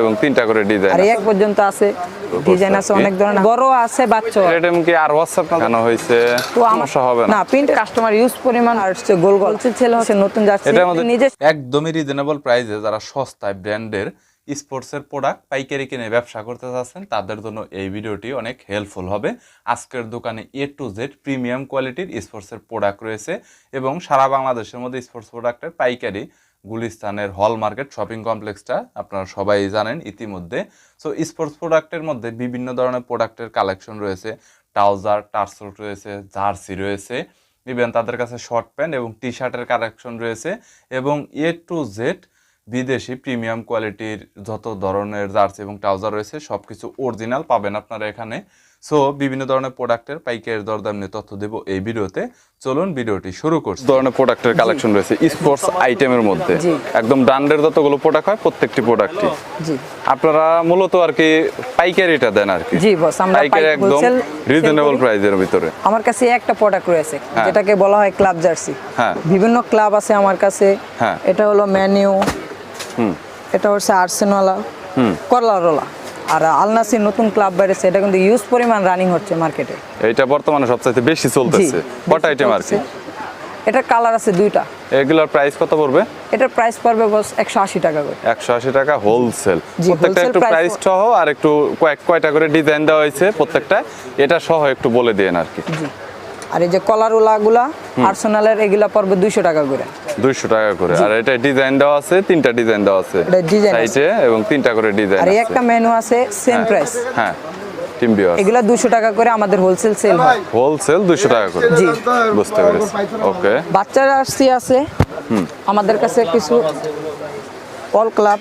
এবং তিনটা করে ডিজাইন আর এক পর্যন্ত আছে ডিজাইন আছে অনেক ধরনের বড় আছে বাচ্চা এরকম কি আর WhatsApp না কেন হইছে সমস্যা হবে না প্রিন্ট কাস্টমার ইউজ পরিমাণ আর হচ্ছে গোল গোল ছেলে হচ্ছে নতুন যাচ্ছে এটা আমাদের নিজে একদমই রিজনেবল প্রাইসে যারা সস্তায় ব্র্যান্ডের স্পোর্টসের প্রোডাক্ট পাইকারি কিনে ব্যবসা করতে চাচ্ছেন তাদের জন্য এই ভিডিওটি অনেক হেল্পফুল হবে। আজকের দোকানে A to Z প্রিমিয়াম কোয়ালিটির স্পোর্টসের প্রোডাক্ট রয়েছে এবং সারা বাংলাদেশের মধ্যে স্পোর্টস প্রোডাক্টের পাইকারি গুলিস্তানের হল মার্কেট শপিং কমপ্লেক্সটা আপনারা সবাই জানেন ইতিমধ্যে। সো স্পোর্টস প্রোডাক্টের মধ্যে বিভিন্ন ধরনের প্রোডাক্টের কালেকশন রয়েছে, ট্রাউজার টার্সুট রয়েছে, জার্সি রয়েছে, ইভেন তাদের কাছে শর্ট প্যান্ট এবং টি শার্টের কালেকশন রয়েছে এবং A to Z বিদেশি প্রিমিয়াম কোয়ালিটির যত ধরনের জার্সি এবং ট্রাউজার রয়েছে সবকিছু অরিজিনাল পাবেন আপনারা এখানে। সো বিভিন্ন ধরনের প্রোডাক্টের পাইকারি দরদাম নিয়ে তথ্য দেব এই ভিডিওতে। চলুন ভিডিওটি শুরু করছি। ধরনের প্রোডাক্টের কালেকশন রয়েছে স্পোর্টস আইটেমের মধ্যে, একদম ব্র্যান্ডের যতগুলো প্রোডাক্ট হয় প্রত্যেকটি প্রোডাক্টই জি আপনারা মূলত আর কি পাইকারিটা দেন আর কি। জি বস, আমরা পাইকারি একদম রিজনেবল প্রাইসের ভিতরে। আমার কাছে একটা প্রোডাক্ট রয়েছে যেটাকে বলা হয় ক্লাব জার্সি। হ্যাঁ, বিভিন্ন ক্লাব আছে আমার কাছে। হ্যাঁ, এটা হলো ম্যানিউ, এটা হচ্ছে আর্সেনাল, করলারোলা আর আল নাসির নতুন ক্লাব বেরিয়েছে, এটা কিন্তু ইউজ পরিমাণ রানিং হচ্ছে মার্কেটে। এটা বর্তমানে সবচেয়ে বেশি চলতেছে। কত আইটেম আর কি? এটা কালার আছে দুইটা। এগুলোর প্রাইস কত পড়বে? এটার প্রাইস পড়বে বস 180 টাকা করে। 180 টাকা হোলসেল। প্রত্যেকটা একটু প্রাইস সহ আর একটু কয়টা করে ডিজাইন দেওয়া হয়েছে প্রত্যেকটা, এটা সহ একটু বলে দেন আর কি। জি, আর এই যে কলারোলাগুলা আর্সেনালের এগুলা পড়বে 200 টাকা করে। 200 টাকা করে। আর এটা ডিজাইন দেওয়া আছে, তিনটা ডিজাইন দেওয়া আছে এটা ডিজাইন সাইডে এবং তিনটা করে ডিজাইন আছে। আর একটা মেনু আছে সেম প্রাইস। হ্যাঁ, টিম বিয়ার এগুলা 200 টাকা করে আমাদের হোলসেল সেল হয়। হোলসেল 200 টাকা করে। জি, বুঝতে পেরেছি। ওকে, বাচ্চার জার্সি আছে আমাদের কাছে কিছু অল ক্লাব।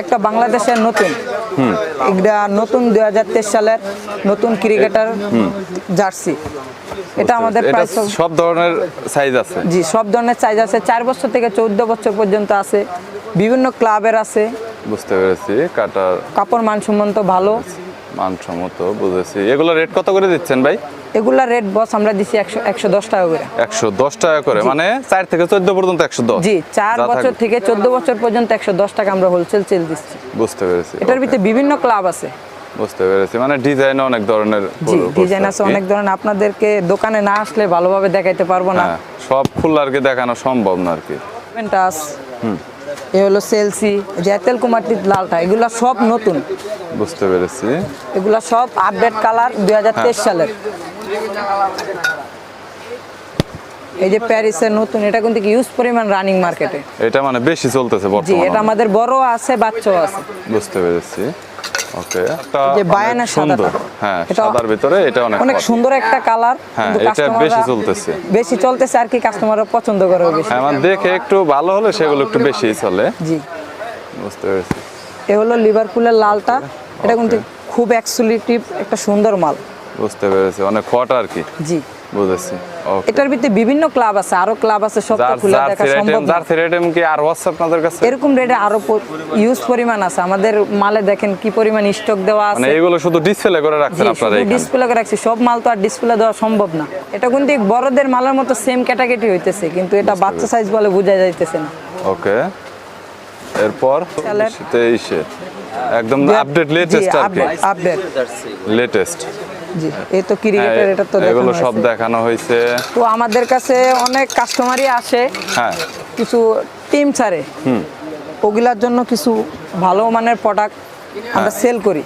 একটা বাংলাদেশের নতুন, এটা নতুন 2023 সালের নতুন ক্রিকেটার জার্সি। এটা আমাদের প্রাইস সব ধরনের সাইজ আছে। জি, সব ধরনের সাইজ আছে, 4 বছর থেকে 14 বছর পর্যন্ত আছে, বিভিন্ন ক্লাবের আছে। বুঝতে পেরেছি। কাপড় মানসম্মত ভালো, মানসম্মত, বুঝেছি। এগুলো রেট কত করে দিচ্ছেন ভাই? এগুলা রেট বস আমরা দিচ্ছি 110 টাকা করে। 110 টাকা করে, মানে 4 থেকে 14 পর্যন্ত 110। জি, 4 বছর থেকে 14 বছর পর্যন্ত 110 টাকা আমরা হোলসেল সেল দিচ্ছি। বুঝতে পেরেছি। এটার ভিতরে বিভিন্ন ক্লাব আছে। বুঝতে পেরেছি, মানে ডিজাইন অনেক ধরনের। জি, ডিজাইন আছে অনেক ধরনের, আপনাদেরকে দোকানে না আসলে ভালোভাবে দেখাইতে পারবো না। সব ফুল আর কি দেখানো সম্ভব না আর কি। পেন্টাস, এই হলো সেলসি, জেতেল কুমারটির লালটা, এগুলা সব নতুন। বুঝতে পেরেছি। এগুলা সব আপডেট কালার 2023 সালের। এই যে প্যারিসের নতুন, এটা কিন্তু ইউজ পরিমাণ রানিং মার্কেটে। এটা মানে বেশি চলতেছে জি, বর্তমানে। এটা আমাদের বড় আছে বাচ্চাও আছে। বুঝতে পেরেছি। ওকে, যে বায়ানা সাদাটা, হ্যাঁ, সাদার ভিতরে এটা অনেক সুন্দর একটা কালার। হ্যাঁ, এটা বেশি চলতেছে আর কি, কাস্টমাররা পছন্দ করে বেশি। হ্যাঁ, মানে দেখে একটু ভালো হলে সেগুলো একটু বেশি চলে। জি, বুঝতে পেরেছি। এ হলো লিভারপুলের লালটা, এটা কিন্তু খুব এক্সক্লুসিভ একটা সুন্দর মাল। বুঝতে পেরেছি, অনেক হট আর কি। জি, বুঝেছি। ওকে, এটার ভিতরে বিভিন্ন ক্লাব আছে, আরো ক্লাব আছে, সব তো খুলে দেখা সম্ভব না। জার্সি আইটেম কি আর WhatsApp আপনাদের কাছে? এরকম রেটে আরো ইউজ পরিমাণ আছে আমাদের মালে, দেখেন কি পরিমাণ স্টক দেওয়া আছে। মানে এগুলো শুধু ডিসপ্লে করে রাখছেন আপনারা এখানে? ডিসপ্লে করে রাখছি, সব মাল তো আর ডিসপ্লে দেওয়া সম্ভব না। এটা কিন্তু বড়দের মালের মতো সেম ক্যাটাগরি হইতেছে, কিন্তু এটা বাচ্চা সাইজ বলে বোঝা যাইতেছে না। ওকে, এরপর 23 একদম আপডেট লেটেস্ট আর কি। Update latest. জি, এই তো ক্রিকেটার, এটা তো এগুলো সব দেখানো হয়েছে। তো আমাদের কাছে অনেক কাস্টমারই আসে, হ্যাঁ, কিছু টিম ছাড়ে, ওগুলার জন্য কিছু ভালো মানের প্রোডাক্ট আমরা সেল করি।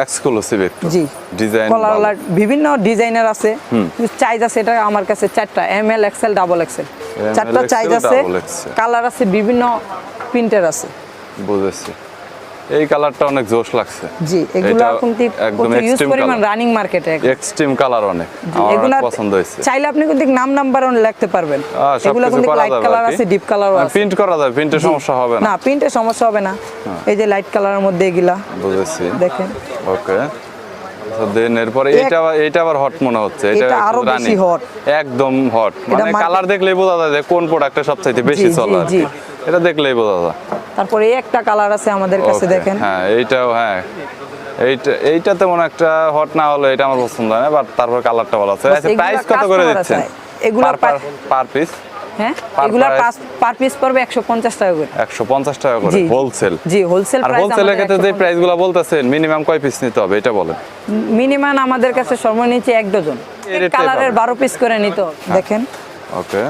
এক্সক্লুসিভ একটু। জি, ডিজাইন কলার বিভিন্ন ডিজাইনার আছে, সাইজ আছে। এটা আমার কাছে 4টা, ML XL ডাবল XL 4টা সাইজ আছে, কালার আছে, বিভিন্ন প্রিন্টার আছে। বুঝেছি। এই কালারটা অনেক জোশ লাগছে। জি, এগুলো কিন্তু একদম ইউজ এক্সট্রিম পরিমাণ কালার, রানিং মার্কেটে এক্সট্রিম কালার অনেক আমার অনেক পছন্দ হয়েছে। চাইলে আপনি কিন্তু নাম নাম্বারও লিখতে পারবেন। এগুলো কিন্তু লাইট কালার আছে, ডিপ কালারও আছে। প্রিন্ট করা যায়, প্রিন্টের সমস্যা হবে না? না, প্রিন্টের সমস্যা হবে না। এই যে লাইট কালারের মধ্যে এগুলা, বুঝেছি। দেখেন। ওকে, তো দেন এরপরে এটা আবার হট মনে হচ্ছে। এটা আরো বেশি হট, একদম হট। মানে কালার দেখলেই বোঝা যায় যে কোন প্রোডাক্টটা সবচেয়ে বেশি চলে আর কি। এটা দেখলেই বোঝা যায়। তারপরে এই একটা কালার আছে আমাদের কাছে, দেখেন। হ্যাঁ, এইটাও, হ্যাঁ, এইটা তেমন একটা হট না হলো, এটা আমার পছন্দ হয় না, বাট তারপর কালারটা ভালো আছে। আচ্ছা, প্রাইস কত করে দিচ্ছেন এগুলো? পার পিস হ্যাঁ Per এগুলা price? পার পিস পড়বে 150 টাকা করে। 150 টাকা করে জি। হোলসেল। জি হোলসেল আর প্রাইস। হোলসেলের ক্ষেত্রে যে প্রাইসগুলো বলতেছেন মিনিমাম কয় পিস নিতে হবে এটা বলেন। মিনিমাম আমাদের কাছে সর্বনিম্ন 1 ডজন। এই রেটটাই কালারের পাবেন। 12 পিস করে নিতে হবে। দেখেন ওকে,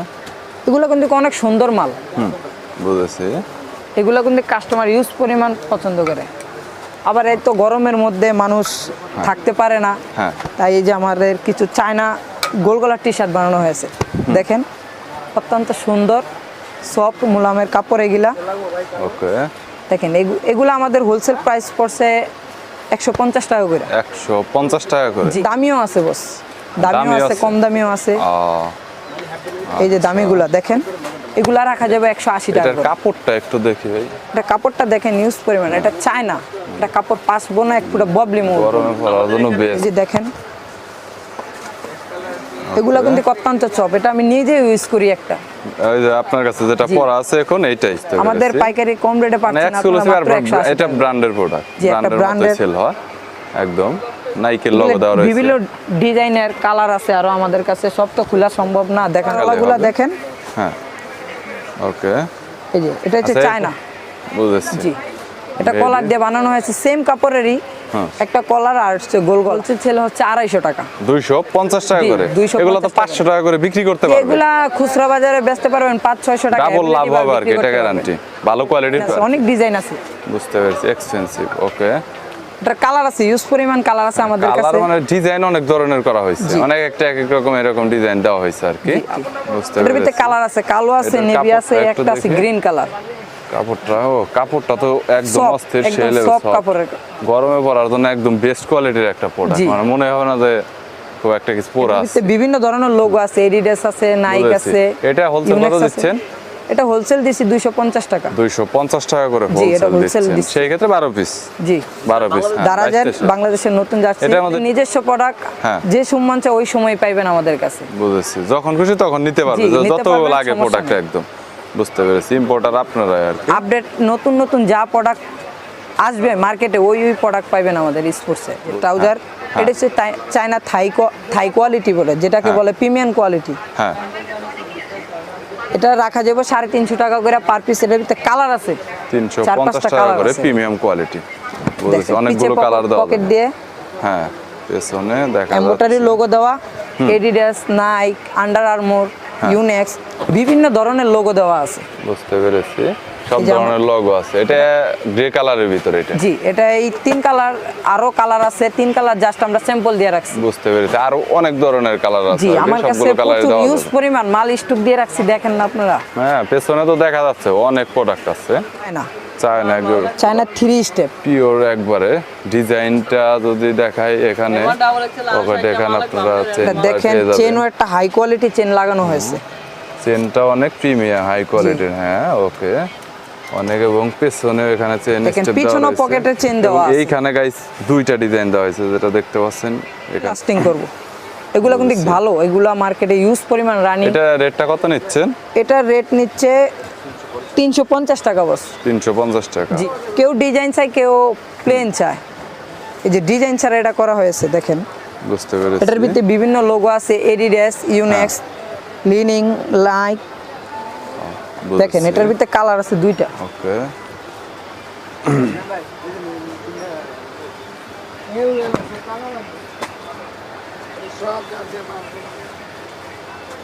এগুলো কিন্তু অনেক সুন্দর মাল। বুঝেছি। এগুলো কিন্তু কাস্টমার ইউজ পরিমাণ পছন্দ করে। আবার এই তো গরমের মধ্যে মানুষ থাকতে পারে না, হ্যাঁ। তাই এই যে আমাদের কিছু চায়না গোল গলার টি শার্ট বানানো হয়েছে। দেখেন অত্যন্ত সুন্দর সফট মুলামের কাপড় এগুলা। ওকে, দেখেন এগুলো আমাদের হোলসেল প্রাইস পড়ছে 150 টাকা করে। 150 টাকা করে। জি দামিও আছে বস, দামিও দামিও আছে, আছে। কম দামিও আছে। আহ, এই যে দামিগুলা দেখেন, এগুলা রাখা যাবে 180 টাকা এটার করে। কাপড়টা একটু দেখি ভাই। এটা কাপড়টা দেখেন ইউজ পরিমাণ, এটা চায়না, এটা কাপড় পাসবো না, এক পুরো ববলি মো। গরমে পরার জন্য এই বেস্ট। যে দেখেন এগুলা কিন্তু অত্যন্ত চপ, এটা আমি নিজে ইউজ করি একটা। এই যে আপনার কাছে যেটা জি। পরা আছে এখন এইটাই তো আমাদের করেছি। পাইকারি কম রেটে মানে পাচ্ছেন আপনারা এক্সক্লুসিভ আর মাত্র 180 এটা টাকা। ব্র্যান্ডের প্রোডাক্ট, জি, একটা ব্র্যান্ডের মতো brand-এর- সেল হয় একদম। নাইকের লোগো দেওয়া রয়েছে। বিভিন্ন ডিজাইনের কালার আছে আরো আমাদের কাছে, সব তো খোলা সম্ভব না। দেখেন দেখালে কালারগুলো হবে। দেখেন, হ্যাঁ, ওকে, এই যে এটা হচ্ছে আচ্ছা, চায়না। বুঝেছি। জি এটা Very কলার দিয়ে বানানো হয়েছে, সেম কাপড়েরই হ্যাঁ। একটা কলার আর হচ্ছে গোল গোল ছেলে হচ্ছে 250 টাকা। 250 টাকা জি, করে। 250 এগুলো তো 500 টাকা করে বিক্রি করতে পারবে। এগুলা খুচরা বাজারে বেচতে পারবেন 500-600 টাকা। ডাবল লাভ Available হবে আর কি, বিক্রি এটা করতে গ্যারান্টি। পারবেন। ভালো কোয়ালিটির। আছে, অনেক ডিজাইন আছে। বুঝতে পেরেছি, এক্সপেন্সিভ। ওকে, এটার কালার আছে, ইউজ পরিমাণ কালার আছে আমাদের কালার কাছে। মানে ডিজাইন অনেক ধরনের করা হয়েছে, জি। অনেক একটা এক এক রকম এরকম ডিজাইন দেওয়া হয়েছে আর কি। বুঝতে এটার ভিতরে পেরেছি। কালার আছে, কালো আছে, এটার নেভি আছে, কাপড়টা একটু একটা আছে দেখি। Green colour. কাপড়টা তো একদম Soft, অস্থির একদম সেলের soft কাপড়ের। গরমে পরার জন্য একদম বেস্ট কোয়ালিটির একটা প্রোডাক্ট। জি। মানে মনে হয় না যে খুব একটা কিছু পরা আছে। ভিতরে বিভিন্ন ধরনের লোগো আছে, এডিডাস আছে, নাইক বুঝেছি। আছে। এটা wholesale Unex কত আছে। দিচ্ছেন? এটা হোলসেল দিছি 250 টাকা। 250 টাকা করে জি, এটা হোলসেল wholesale দিচ্ছেন। দিচ্ছি। সেই ক্ষেত্রে 12 পিস। জি 12 পিস। দারাজের বাংলাদেশের নতুন জার্সি, এটার মধ্যে- নিজস্ব প্রোডাক্ট। হ্যাঁ। যে সম্মান চায় ওই সময় পাইবেন আমাদের কাছে। বুঝেছি, যখন খুশি তখন নিতে পারবে, জি, নিতে যত পারবেন, লাগে সমস্যা প্রোডাক্ট নেই। একদম। বুঝতে পেরেছি, ইম্পোর্টার আপনারাই আর কি। আপডেট নতুন নতুন যা প্রোডাক্ট আসবে মার্কেটে ওই প্রোডাক্ট পাইবেন আমাদের স্পোর্টসে। ট্রাউজার এটা হচ্ছে চায়না থাই কোয়ালিটি বলে, যেটাকে হ্যাঁ। বলে প্রিমিয়াম কোয়ালিটি। হ্যাঁ, এটা রাখা যাবে 350 টাকা করে পার পিস। এর ভিতরে কালার আছে 350 টাকা কালার করে আছে। Premium quality. বুঝেছি, দেখেন, অনেকগুলো পিছে কালার দেওয়া পকেট যাবে। দিয়ে হ্যাঁ, পেছনে দেখা এমব্রয়ডারি যাচ্ছে। লোগো দেওয়া, এডিডাস, নাইক, আন্ডার আর্মোর, হ্যাঁ। ইউনেক্স, বিভিন্ন ধরনের লোগো দেওয়া আছে। বুঝতে পেরেছি, সব এই যে ধরনের লোগো আছে। এটা গ্রে কালারের ভিতরে এটা। জি এটা এই 3 কালার, আরো কালার আছে 3 কালার, জাস্ট আমরা স্যাম্পল দিয়ে রাখছি। বুঝতে পেরেছি, আর অনেক ধরনের কালার আছে জি আর কি, আমার কাছে সবগুলো কালারে প্রচুর দেওয়া ইউজ যাবে। পরিমাণ মাল স্টক দিয়ে রাখছি, দেখেন না আপনারা। হ্যাঁ, পেছনে তো দেখা যাচ্ছে অনেক প্রোডাক্ট আছে। চায়না চায়না একদম চায়না 3 স্টেপ। পিওর একবারে। ডিজাইনটা যদি দেখাই এখানে, পকেটে এখানে আপনারা চেন দেখেন চেনও একটা হাই কোয়ালিটি চেন লাগানো হয়েছে। চেনটা অনেক প্রিমিয়াম হাই কোয়ালিটির। হ্যাঁ, ওকে, অনেক। এবং পেছনে এখানে চেন দেখেন, স্টেপ পিছনেও পকেটে চেন দেওয়া আছে। এইখানে গাইস দুইটা ডিজাইন দেওয়া হয়েছে, যেটা দেখতে পাচ্ছেন এখানে। লাস্টিং করব। এগুলো কিন্তু ভালো, এগুলো মার্কেটে ইউজ পরিমাণ রানিং। এটা রেটটা কত নিচ্ছেন? এটা রেট নিচ্ছে 350 টাকা বস। 350 টাকা। জি কেউ ডিজাইন চায়, কেউ প্লেন চায়। এই যে ডিজাইন ছাড়া এটা করা হয়েছে দেখেন। বুঝতে পেরেছি। এটার ভিতরে বিভিন্ন লোগো আছে, এডিডাস, ইউনেক্স, লিনিং, লাইক। দেখেন এটার ভিতরে কালার আছে 2টা। ওকে,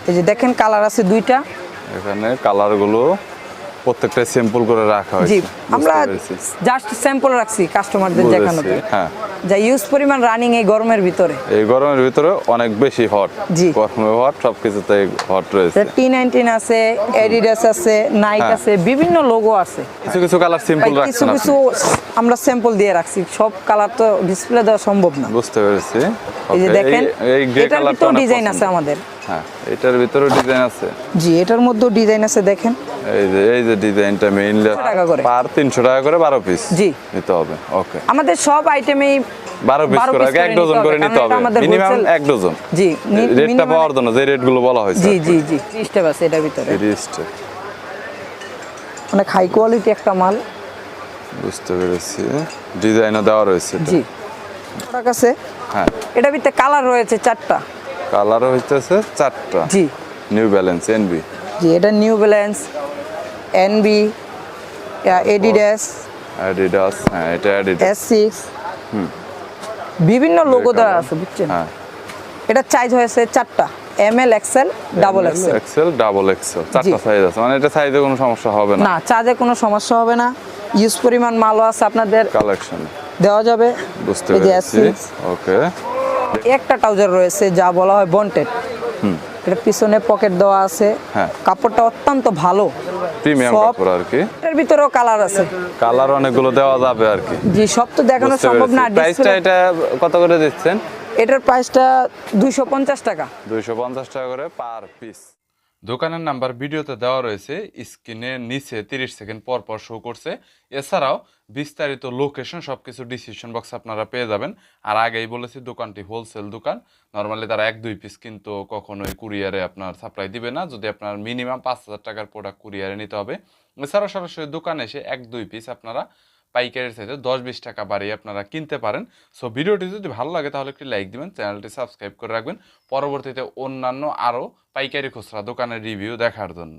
এই যে দেখেন কালার আছে 2টা। এখানে কালারগুলো প্রত্যেকটা স্যাম্পল করে রাখা হয়েছে। জি বুঝতে আমরা পেরেছি। জাস্ট স্যাম্পল রাখছি কাস্টমারদের দেখানোর বুঝেছি, হ্যাঁ। যা ইউজ পরিমাণ রানিং এই গরমের ভিতরে। এই গরমের ভিতরে অনেক বেশি হট। জি। গরমে হট, সবকিছুতে হট রয়েছে। T19 আছে, এডিডাস আছে, নাইক হ্যাঁ। আছে, বিভিন্ন লোগো আছে। কিছু কিছু কালার সিম্পল ভাই, কিছু রাখছেন কিছু আপনি। আমরা স্যাম্পল দিয়ে রাখছি, সব কালার তো ডিসপ্লে দেওয়া সম্ভব না। বুঝতে পেরেছি। এই যে Okay, দেখেন এই গ্রে এটার কালারটা ভিতরেও অনেক ডিজাইন পছন্দ। আছে আমাদের। হ্যাঁ, এটার ভিতরে ডিজাইন আছে। জি এটার মধ্যেও ডিজাইন আছে দেখেন। এই যে ডিজাইনটা মেইনলি 300 টাকা করে। পার 300 টাকা করে 12 পিস জি। নিতে হবে। ওকে, আমাদের সব আইটেমেই 12 পিস 12 করে piece এক ডজন করে কারণ নিতে এটা হবে, আমাদের মিনিমাম wholesale- 1 ডজন। জি রেটটা minimum- পাওয়ার জন্য যে রেটগুলো বলা হয়েছে। জি জি জি স্টেপ আছে এটার ভিতরে। রিস্টে। অনেক হাই কোয়ালিটি একটা মাল। বুঝতে পেরেছি, ডিজাইনও দেওয়া রয়েছে এটা। জি প্রোডাক্ট আছে, হ্যাঁ, এটার ভিতরে কালার রয়েছে 4টা। কালার হইতেছে 4টা। জি নিউ ব্যালেন্স এনবি। জি, এটা new balance, NB, Adidas, Adidas, হ্যাঁ এটা অ্যাডিডাস। S6, বিভিন্ন লোগো দেওয়া আছে বুঝছেন। হ্যাঁ, এটা সাইজ হয়েছে 4টা, ML XL double XL. XL double XL, চারটা জি। সাইজ আছে, মানে এটা সাইজে কোনো সমস্যা হবে না না, চার্জে কোনো সমস্যা হবে না, ইউজ পরিমাণ মালও আছে আপনাদের কালেকশনে। দেওয়া যাবে। বুঝতে এই যে পেরেছি, S6, ওকে। একটা ট্রাউজার রয়েছে যা বলা হয় বন্টেড। এটা পিছনে পকেট দেওয়া আছে, হ্যাঁ। কাপড়টা অত্যন্ত ভালো, প্রিমিয়াম Soft। কাপড় আর কি, এটার ভিতরেও কালার আছে। কালার অনেকগুলো দেওয়া যাবে আর কি। জি, সব তো দেখানো বুঝতে সম্ভব না। পেরেছি। প্রাইসটা এটা কত করে দিচ্ছেন? এটার প্রাইসটা 250 টাকা। 250 টাকা করে পার পিস। দোকানের নাম্বার ভিডিওতে দেওয়া রয়েছে, স্ক্রিনের নিচে 30 সেকেন্ড পর পর শো করছে। এছাড়াও বিস্তারিত লোকেশন সবকিছু ডিসক্রিপশন বক্সে আপনারা পেয়ে যাবেন। আর আগেই বলেছি দোকানটি হোলসেল দোকান, নর্মালি তারা 1-2 পিস কিন্তু কখনোই কুরিয়ারে আপনার সাপ্লাই দিবে না, যদি আপনার মিনিমাম 5000 টাকার প্রোডাক্ট কুরিয়ারে নিতে হবে। এছাড়াও সরাসরি দোকানে এসে 1-2 পিস আপনারা পাইকারির চাইতে 10-20 টাকা বাড়িয়ে আপনারা কিনতে পারেন। সো ভিডিওটি যদি ভালো লাগে তাহলে একটি লাইক দিবেন, চ্যানেলটি সাবস্ক্রাইব করে রাখবেন পরবর্তীতে অন্যান্য আরও পাইকারি খুচরা দোকানের রিভিউ দেখার জন্য।